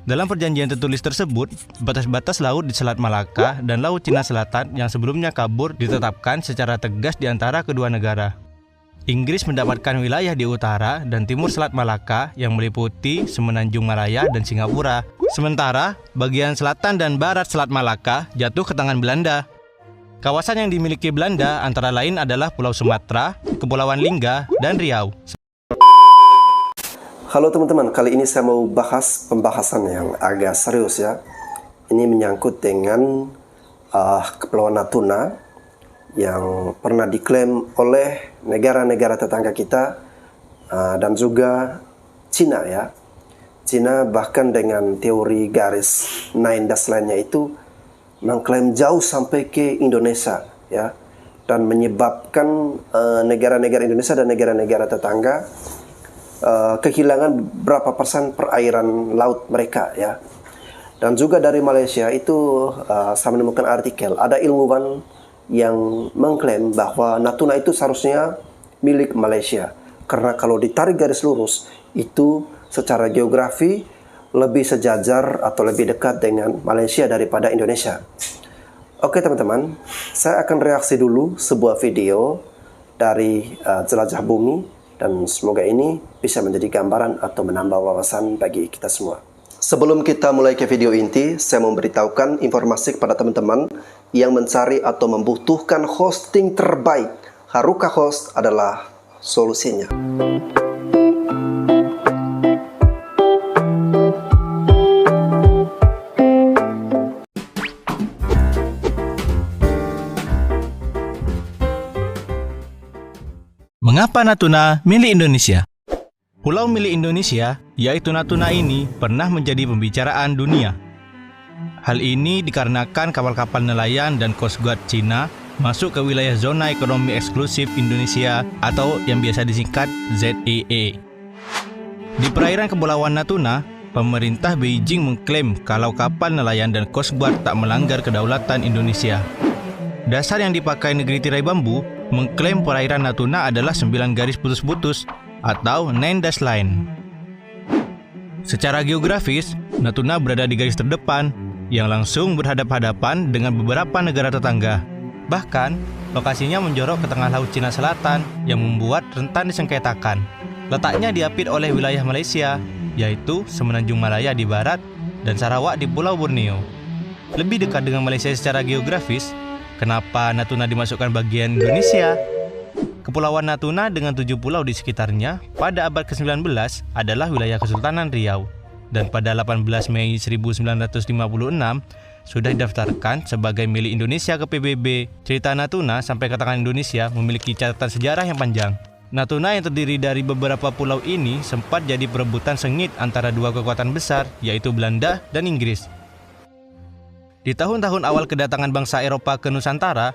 Dalam perjanjian tertulis tersebut, batas-batas laut di Selat Malaka dan Laut Cina Selatan yang sebelumnya kabur ditetapkan secara tegas di antara kedua negara. Inggris mendapatkan wilayah di utara dan timur Selat Malaka yang meliputi Semenanjung Malaya dan Singapura. Sementara, bagian selatan dan barat Selat Malaka jatuh ke tangan Belanda. Kawasan yang dimiliki Belanda antara lain adalah Pulau Sumatera, Kepulauan Lingga, dan Riau. Halo teman-teman, kali ini saya mau bahas pembahasan yang agak serius ya. Ini menyangkut dengan Kepulauan Natuna yang pernah diklaim oleh negara-negara tetangga kita dan juga Cina ya. Cina bahkan dengan teori garis 9 dash line-nya itu mengklaim jauh sampai ke Indonesia ya, dan menyebabkan negara-negara Indonesia dan negara-negara tetangga kehilangan berapa persen perairan laut mereka ya. Dan juga dari Malaysia itu saya menemukan artikel ada ilmuwan yang mengklaim bahwa Natuna itu seharusnya milik Malaysia, karena kalau ditarik garis lurus itu secara geografi lebih sejajar atau lebih dekat dengan Malaysia daripada Indonesia. Oke teman-teman, saya akan reaksi dulu sebuah video dari Jelajah Bumi, dan semoga ini bisa menjadi gambaran atau menambah wawasan bagi kita semua. Sebelum kita mulai ke video inti, saya mau memberitahukan informasi kepada teman-teman yang mencari atau membutuhkan hosting terbaik. Haruka Host adalah solusinya. Mengapa Natuna milik Indonesia? Pulau milik Indonesia, yaitu Natuna ini, pernah menjadi pembicaraan dunia. Hal ini dikarenakan kapal-kapal nelayan dan Coast Guard Cina masuk ke wilayah zona ekonomi eksklusif Indonesia atau yang biasa disingkat ZEE. Di perairan Kepulauan Natuna, pemerintah Beijing mengklaim kalau kapal nelayan dan Coast Guard tak melanggar kedaulatan Indonesia. Dasar yang dipakai negeri tirai bambu mengklaim perairan Natuna adalah 9 garis putus-putus atau 9 dash line. Secara geografis, Natuna berada di garis terdepan yang langsung berhadap-hadapan dengan beberapa negara tetangga. Bahkan, lokasinya menjorok ke tengah Laut Cina Selatan yang membuat rentan disengketakan. Letaknya diapit oleh wilayah Malaysia, yaitu Semenanjung Malaya di barat dan Sarawak di Pulau Borneo. Lebih dekat dengan Malaysia secara geografis, kenapa Natuna dimasukkan bagian Indonesia? Kepulauan Natuna dengan 7 pulau di sekitarnya pada abad ke-19 adalah wilayah Kesultanan Riau, dan pada 18 Mei 1956 sudah didaftarkan sebagai milik Indonesia ke PBB. Cerita Natuna sampai ke tangan Indonesia memiliki catatan sejarah yang panjang. Natuna yang terdiri dari beberapa pulau ini sempat jadi perebutan sengit antara dua kekuatan besar, yaitu Belanda dan Inggris. Di tahun-tahun awal kedatangan bangsa Eropa ke Nusantara,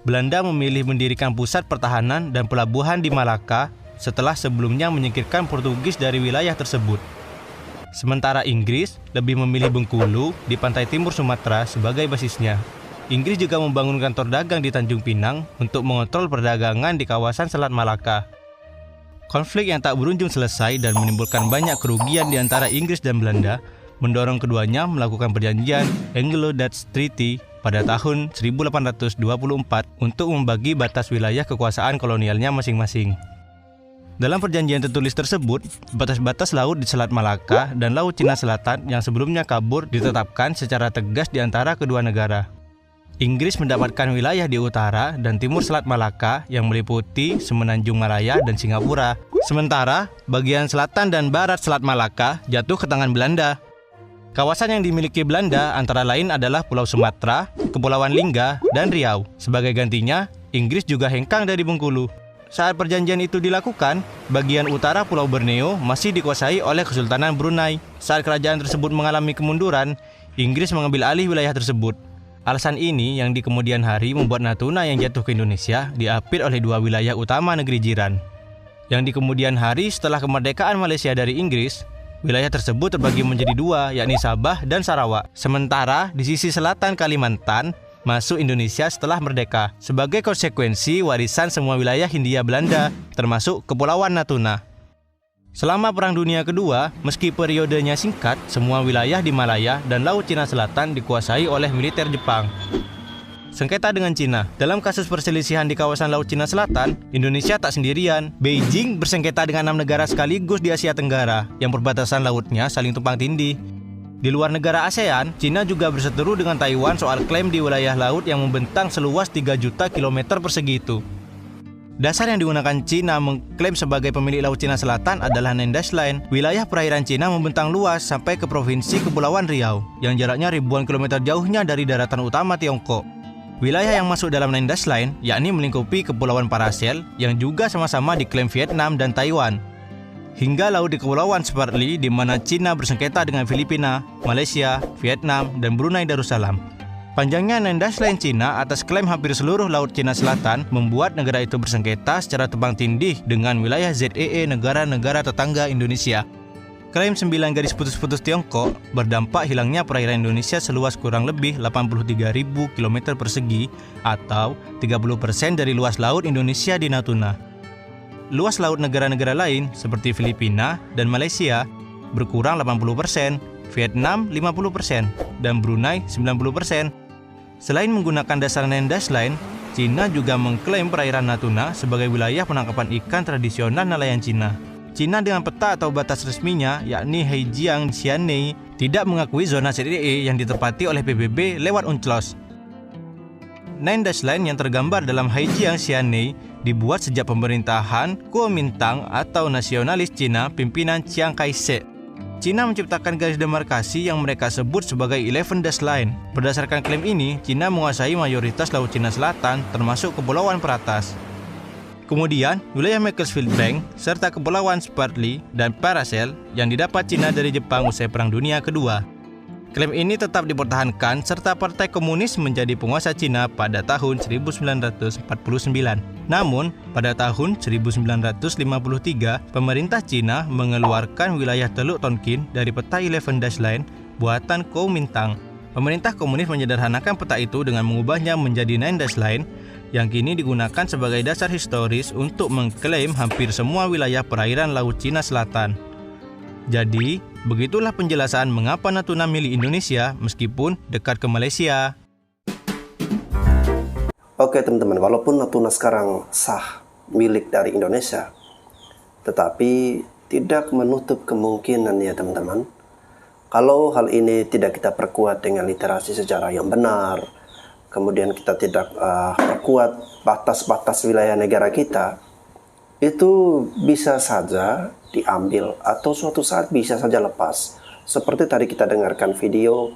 Belanda memilih mendirikan pusat pertahanan dan pelabuhan di Malaka setelah sebelumnya menyingkirkan Portugis dari wilayah tersebut. Sementara Inggris lebih memilih Bengkulu di pantai timur Sumatera sebagai basisnya. Inggris juga membangun kantor dagang di Tanjung Pinang untuk mengontrol perdagangan di kawasan Selat Malaka. Konflik yang tak berujung selesai dan menimbulkan banyak kerugian di antara Inggris dan Belanda mendorong keduanya melakukan perjanjian Anglo-Dutch Treaty pada tahun 1824 untuk membagi batas wilayah kekuasaan kolonialnya masing-masing. Dalam perjanjian tertulis tersebut, batas-batas laut di Selat Malaka dan Laut Cina Selatan yang sebelumnya kabur ditetapkan secara tegas di antara kedua negara. Inggris mendapatkan wilayah di utara dan timur Selat Malaka yang meliputi Semenanjung Malaya dan Singapura. Sementara, bagian selatan dan barat Selat Malaka jatuh ke tangan Belanda. Kawasan yang dimiliki Belanda antara lain adalah Pulau Sumatera, Kepulauan Lingga, dan Riau. Sebagai gantinya, Inggris juga hengkang dari Bengkulu. Saat perjanjian itu dilakukan, bagian utara Pulau Borneo masih dikuasai oleh Kesultanan Brunei. Saat kerajaan tersebut mengalami kemunduran, Inggris mengambil alih wilayah tersebut. Alasan ini yang di kemudian hari membuat Natuna yang jatuh ke Indonesia diapit oleh dua wilayah utama negeri jiran. Yang di kemudian hari setelah kemerdekaan Malaysia dari Inggris, wilayah tersebut terbagi menjadi dua, yakni Sabah dan Sarawak. Sementara di sisi selatan Kalimantan masuk Indonesia setelah merdeka, sebagai konsekuensi warisan semua wilayah Hindia Belanda, termasuk Kepulauan Natuna. Selama Perang Dunia Kedua, meski periodenya singkat, semua wilayah di Malaya dan Laut Cina Selatan dikuasai oleh militer Jepang. Sengketa dengan Cina. Dalam kasus perselisihan di kawasan Laut Cina Selatan, Indonesia tak sendirian. Beijing bersengketa dengan 6 negara sekaligus di Asia Tenggara yang perbatasan lautnya saling tumpang tindih. Di luar negara ASEAN, Cina juga berseteru dengan Taiwan soal klaim di wilayah laut yang membentang seluas 3 juta kilometer persegi itu. Dasar yang digunakan Cina mengklaim sebagai pemilik Laut Cina Selatan adalah Nine Dash Line. Wilayah perairan Cina membentang luas sampai ke Provinsi Kepulauan Riau, yang jaraknya ribuan kilometer jauhnya dari daratan utama Tiongkok. Wilayah yang masuk dalam Nine Dash Line yakni melingkupi Kepulauan Paracel yang juga sama-sama diklaim Vietnam dan Taiwan. Hingga laut di Kepulauan Spratly di mana Cina bersengketa dengan Filipina, Malaysia, Vietnam, dan Brunei Darussalam. Panjangnya Nine Dash Line Cina atas klaim hampir seluruh Laut Cina Selatan membuat negara itu bersengketa secara tumpang tindih dengan wilayah ZEE negara-negara tetangga Indonesia. Klaim 9 garis putus-putus Tiongkok berdampak hilangnya perairan Indonesia seluas kurang lebih 83.000 km persegi atau 30% dari luas laut Indonesia di Natuna. Luas laut negara-negara lain seperti Filipina dan Malaysia berkurang 80%, Vietnam 50%, dan Brunei 90%. Selain menggunakan dasar Nine Dash Line, Cina juga mengklaim perairan Natuna sebagai wilayah penangkapan ikan tradisional nelayan Cina. Cina dengan peta atau batas resminya yakni Heijiang Xianei tidak mengakui zona ZEE yang ditempati oleh PBB lewat UNCLOS. Nine Dash Line yang tergambar dalam Heijiang Xianei dibuat sejak pemerintahan Kuomintang atau nasionalis Cina pimpinan Chiang Kai-shek. Cina menciptakan garis demarkasi yang mereka sebut sebagai 11 Dash Line. Berdasarkan klaim ini, Cina menguasai mayoritas Laut Cina Selatan termasuk Kepulauan Peratas. Kemudian, wilayah Macclesfield Bank serta Kepulauan Spratly dan Paracel yang didapat Cina dari Jepang usai Perang Dunia Kedua. Klaim ini tetap dipertahankan serta Partai Komunis menjadi penguasa Cina pada tahun 1949. Namun, pada tahun 1953, pemerintah Cina mengeluarkan wilayah Teluk Tonkin dari peta 11 Dash Line buatan Kuomintang. Pemerintah Komunis menyederhanakan peta itu dengan mengubahnya menjadi Nine Dash Line yang kini digunakan sebagai dasar historis untuk mengklaim hampir semua wilayah perairan Laut Cina Selatan. Jadi, begitulah penjelasan mengapa Natuna milik Indonesia meskipun dekat ke Malaysia. Oke teman-teman, walaupun Natuna sekarang sah milik dari Indonesia, tetapi tidak menutup kemungkinan ya teman-teman, kalau hal ini tidak kita perkuat dengan literasi sejarah yang benar, kemudian kita tidak perkuat batas-batas wilayah negara kita, itu bisa saja diambil atau suatu saat bisa saja lepas. Seperti tadi kita dengarkan video,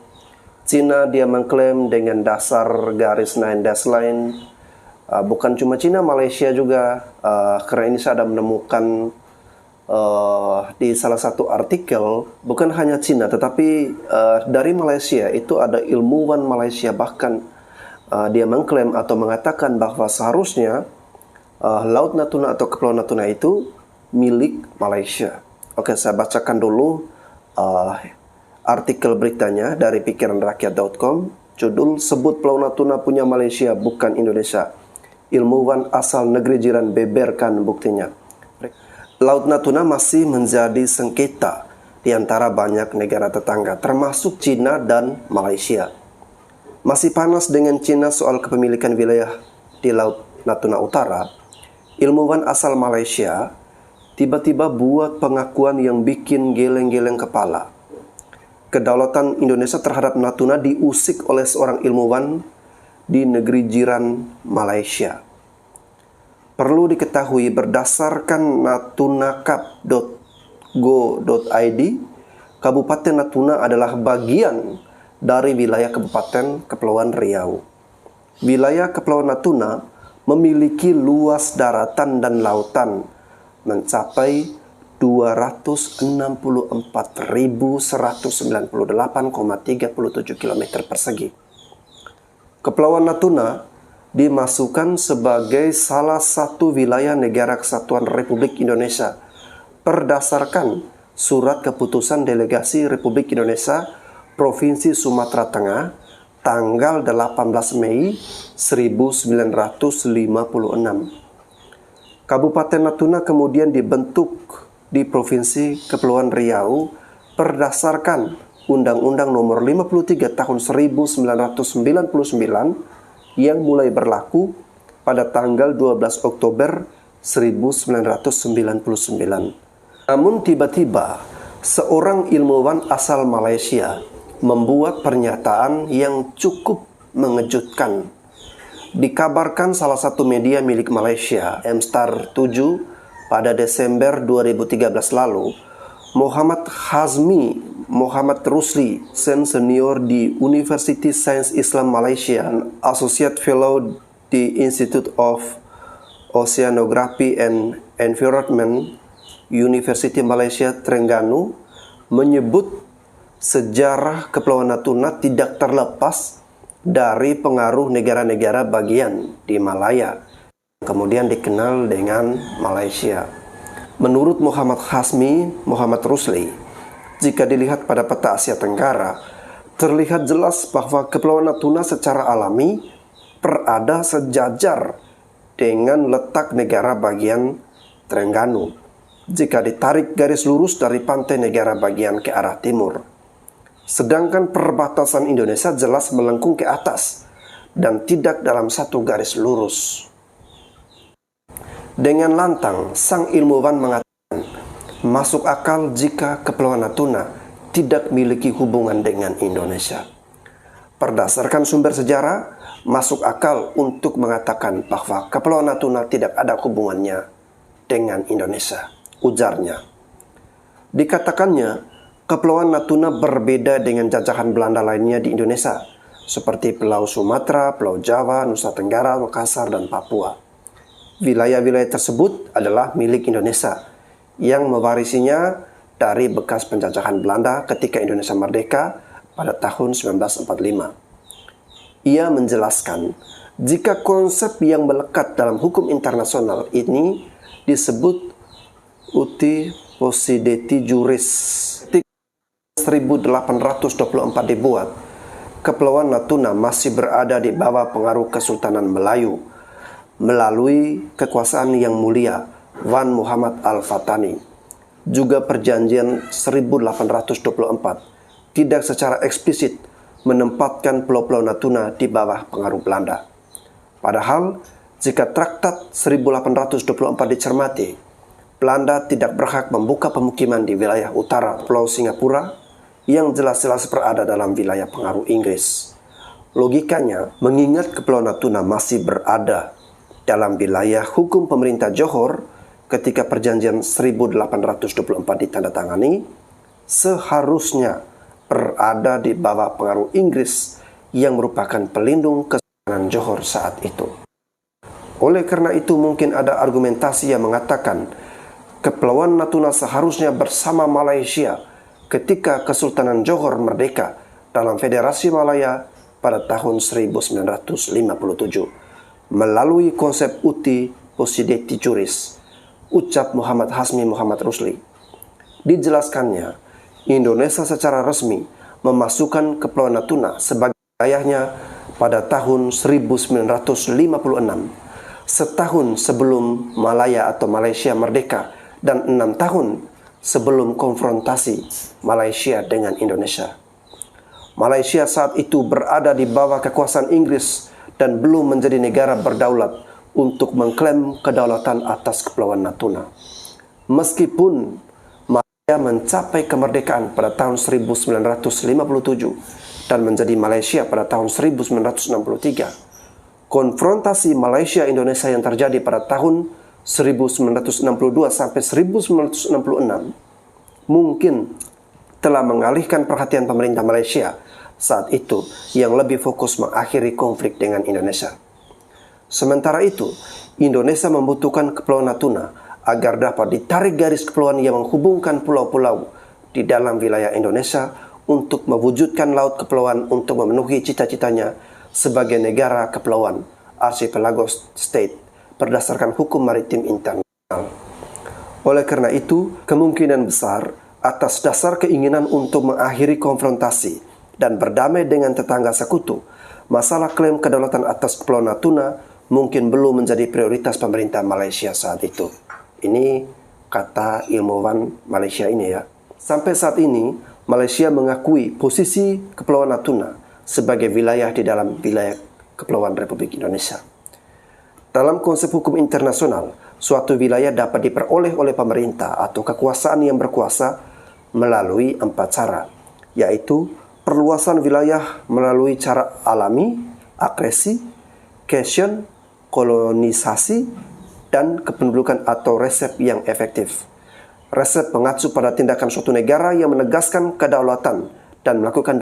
Cina dia mengklaim dengan dasar garis Nine Dash Line. Bukan cuma Cina, Malaysia juga. Karena ini saya ada menemukan di salah satu artikel, bukan hanya Cina, tetapi dari Malaysia itu ada ilmuwan Malaysia bahkan dia mengklaim atau mengatakan bahwa seharusnya Laut Natuna atau Kepulauan Natuna itu milik Malaysia. Oke, saya bacakan dulu artikel beritanya dari pikiranrakyat.com. Judul, sebut Pulau Natuna punya Malaysia bukan Indonesia. Ilmuwan asal negeri jiran beberkan buktinya. Laut Natuna masih menjadi sengketa di antara banyak negara tetangga, termasuk Cina dan Malaysia. Masih panas dengan Cina soal kepemilikan wilayah di Laut Natuna Utara. Ilmuwan asal Malaysia tiba-tiba buat pengakuan yang bikin geleng-geleng kepala. Kedaulatan Indonesia terhadap Natuna diusik oleh seorang ilmuwan di negeri jiran Malaysia. Perlu diketahui berdasarkan natunakap.go.id, Kabupaten Natuna adalah bagian dari wilayah Kabupaten Kepulauan Riau. Wilayah Kepulauan Natuna memiliki luas daratan dan lautan mencapai 264.198,37 km persegi. Kepulauan Natuna dimasukkan sebagai salah satu wilayah Negara Kesatuan Republik Indonesia berdasarkan Surat Keputusan Delegasi Republik Indonesia Provinsi Sumatera Tengah tanggal 18 Mei 1956. Kabupaten Natuna kemudian dibentuk di Provinsi Kepulauan Riau berdasarkan Undang-Undang Nomor 53 Tahun 1999 yang mulai berlaku pada tanggal 12 Oktober 1999. Namun tiba-tiba seorang ilmuwan asal Malaysia membuat pernyataan yang cukup mengejutkan. Dikabarkan salah satu media milik Malaysia, MStar 7, pada Desember 2013 lalu, Muhammad Hazmi Muhammad Rusli, senior di University Science Islam Malaysia, Associate Fellow di Institute of Oceanography and Environment, University Malaysia Terengganu, menyebut sejarah Kepulauan Natuna tidak terlepas dari pengaruh negara-negara bagian di Malaya, kemudian dikenal dengan Malaysia. Menurut Muhammad Rusli, jika dilihat pada peta Asia Tenggara, terlihat jelas bahwa Kepulauan Natuna secara alami berada sejajar dengan letak negara bagian Terengganu jika ditarik garis lurus dari pantai negara bagian ke arah timur. Sedangkan perbatasan Indonesia jelas melengkung ke atas dan tidak dalam satu garis lurus. Dengan lantang, sang ilmuwan mengatakan, masuk akal jika Kepulauan Natuna tidak memiliki hubungan dengan Indonesia. Berdasarkan sumber sejarah, masuk akal untuk mengatakan bahwa Kepulauan Natuna tidak ada hubungannya dengan Indonesia, ujarnya. Dikatakannya, Kepulauan Natuna berbeda dengan jajahan Belanda lainnya di Indonesia, seperti Pulau Sumatera, Pulau Jawa, Nusa Tenggara, Makassar, dan Papua. Wilayah-wilayah tersebut adalah milik Indonesia yang mewarisinya dari bekas penjajahan Belanda ketika Indonesia merdeka pada tahun 1945. Ia menjelaskan, jika konsep yang melekat dalam hukum internasional ini disebut uti possidendi juris 1824 dibuat, Kepulauan Natuna masih berada di bawah pengaruh Kesultanan Melayu melalui kekuasaan yang mulia Wan Muhammad Al-Fatani. Juga perjanjian 1824 tidak secara eksplisit menempatkan Pulau-Pulau Natuna di bawah pengaruh Belanda. Padahal, jika Traktat 1824 dicermati, Belanda tidak berhak membuka pemukiman di wilayah utara Pulau Singapura yang jelas-jelas berada dalam wilayah pengaruh Inggris. Logikanya, mengingat Kepulauan Natuna masih berada dalam wilayah hukum pemerintah Johor ketika perjanjian 1824 ditandatangani, seharusnya berada di bawah pengaruh Inggris yang merupakan pelindung kesultanan Johor saat itu. Oleh karena itu, mungkin ada argumentasi yang mengatakan Kepulauan Natuna seharusnya bersama Malaysia ketika Kesultanan Johor merdeka dalam Federasi Malaya pada tahun 1957 melalui konsep uti possidendi juris, ucap Muhammad Rusli. Dijelaskannya, Indonesia secara resmi memasukkan Kepulauan Natuna sebagai wilayahnya pada tahun 1956, setahun sebelum Malaya atau Malaysia merdeka dan 6 tahun sebelum konfrontasi Malaysia dengan Indonesia. Malaysia saat itu berada di bawah kekuasaan Inggris dan belum menjadi negara berdaulat untuk mengklaim kedaulatan atas Kepulauan Natuna. Meskipun Malaya mencapai kemerdekaan pada tahun 1957 dan menjadi Malaysia pada tahun 1963, konfrontasi Malaysia-Indonesia yang terjadi pada tahun 1962 sampai 1966 mungkin telah mengalihkan perhatian pemerintah Malaysia saat itu yang lebih fokus mengakhiri konflik dengan Indonesia. Sementara itu, Indonesia membutuhkan Kepulauan Natuna agar dapat ditarik garis kepulauan yang menghubungkan pulau-pulau di dalam wilayah Indonesia untuk mewujudkan laut kepulauan untuk memenuhi cita-citanya sebagai negara kepulauan archipelago state berdasarkan hukum maritim internasional. Oleh karena itu, kemungkinan besar atas dasar keinginan untuk mengakhiri konfrontasi dan berdamai dengan tetangga sekutu, masalah klaim kedaulatan atas Kepulauan Natuna mungkin belum menjadi prioritas pemerintah Malaysia saat itu. Ini kata ilmuwan Malaysia ini ya. Sampai saat ini, Malaysia mengakui posisi Kepulauan Natuna sebagai wilayah di dalam wilayah Kepulauan Republik Indonesia. Dalam konsep hukum internasional, suatu wilayah dapat diperoleh oleh pemerintah atau kekuasaan yang berkuasa melalui 4 cara, yaitu perluasan wilayah melalui cara alami, agresi, cession, kolonisasi, dan kependudukan atau resep yang efektif. Resep mengacu pada tindakan suatu negara yang menegaskan kedaulatan dan melakukan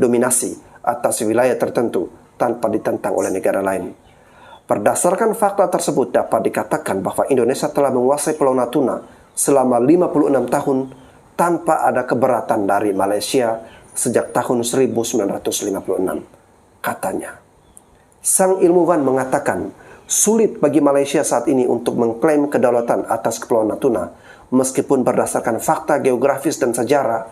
dominasi atas wilayah tertentu tanpa ditentang oleh negara lain. Berdasarkan fakta tersebut dapat dikatakan bahwa Indonesia telah menguasai Pulau Natuna selama 56 tahun tanpa ada keberatan dari Malaysia sejak tahun 1956, katanya. Sang ilmuwan mengatakan, sulit bagi Malaysia saat ini untuk mengklaim kedaulatan atas Kepulauan Natuna, meskipun berdasarkan fakta geografis dan sejarah,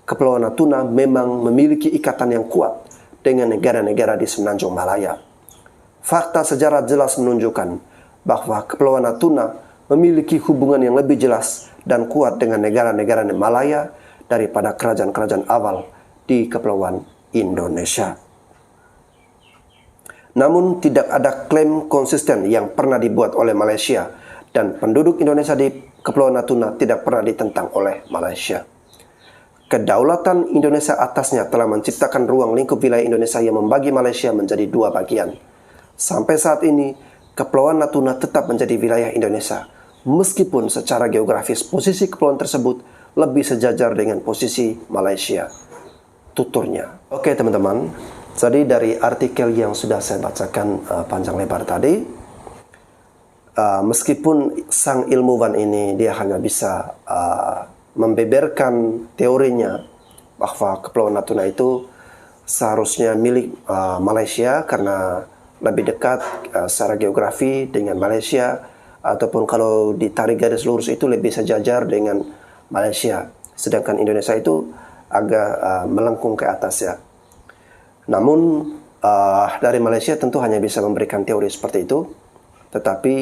Kepulauan Natuna memang memiliki ikatan yang kuat dengan negara-negara di Semenanjung Malaya. Fakta sejarah jelas menunjukkan bahwa Kepulauan Natuna memiliki hubungan yang lebih jelas dan kuat dengan negara-negara Malaya daripada kerajaan-kerajaan awal di Kepulauan Indonesia. Namun tidak ada klaim konsisten yang pernah dibuat oleh Malaysia dan penduduk Indonesia di Kepulauan Natuna tidak pernah ditentang oleh Malaysia. Kedaulatan Indonesia atasnya telah menciptakan ruang lingkup wilayah Indonesia yang membagi Malaysia menjadi 2 bagian. Sampai saat ini, Kepulauan Natuna tetap menjadi wilayah Indonesia, meskipun secara geografis posisi kepulauan tersebut lebih sejajar dengan posisi Malaysia, tuturnya. Oke teman-teman, jadi dari artikel yang sudah saya bacakan panjang lebar tadi, meskipun sang ilmuwan ini dia hanya bisa membeberkan teorinya bahwa Kepulauan Natuna itu seharusnya milik Malaysia karena lebih dekat secara geografi dengan Malaysia, ataupun kalau ditarik garis lurus itu lebih sejajar dengan Malaysia, sedangkan Indonesia itu agak melengkung ke atas ya. Namun dari Malaysia tentu hanya bisa memberikan teori seperti itu, tetapi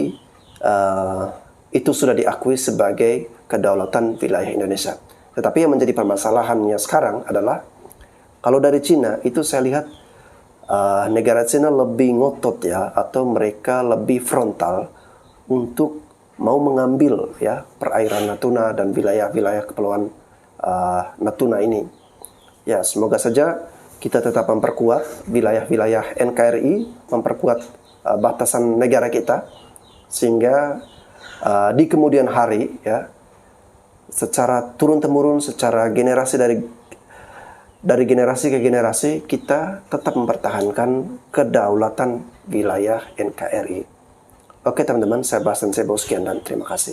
itu sudah diakui sebagai kedaulatan wilayah Indonesia. Tetapi yang menjadi permasalahannya sekarang adalah kalau dari Cina itu saya lihat negara Cina lebih ngotot ya, atau mereka lebih frontal untuk mau mengambil ya perairan Natuna dan wilayah-wilayah Kepulauan Natuna ini. Ya, semoga saja kita tetap memperkuat wilayah-wilayah NKRI, memperkuat batasan negara kita, sehingga di kemudian hari ya, secara turun-temurun, secara generasi dari generasi ke generasi, kita tetap mempertahankan kedaulatan wilayah NKRI. Oke teman-teman, saya bahas dan saya bawa sekian dan terima kasih.